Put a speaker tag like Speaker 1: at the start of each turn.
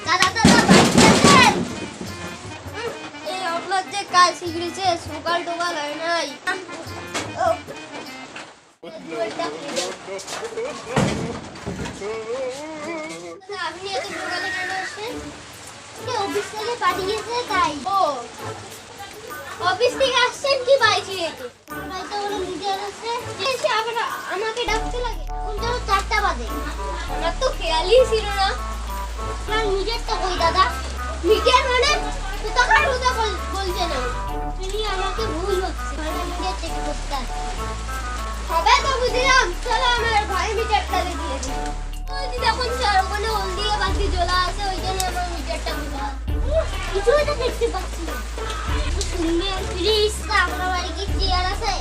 Speaker 1: দাদা দাদা বাড়িতে আছেন? এই আপনার যে কাজ শিখেছে সকাল টোকাল হয় নাই। আপনি এত সকালে কেন আসছেন? অফিস থেকে পাঠিয়েছে তাই। ও অফিস থেকে আসছেন কি বাড়ি থেকে? হয়তো ওরা নিজের আছে এসে আবার আমাকে ডাকতে লাগে। কোনটা 4টা বাজে। আমার তো খেয়ালই ছিল না। আপনার নিজেরটা কই দাদা? নিজের মানে কোথাকার কথা বলছেন না। তিনি আমাকে ভুল হচ্ছে। আমি নিজের থেকে করতে আসছি। হবে তো বুঝলাম। চলো আমার ভাই মিটারটা দেখিয়ে দিই। ওই যে দেখুন স্যার ওখানে হলদিয়া বাতি জ্বলা আছে ওইখানে আমার মিটারটা বোঝা। কিছুই তো দেখতে পাচ্ছি না। শুনবে প্লিজ আপনার বাড়ি কি চেয়ার আছে?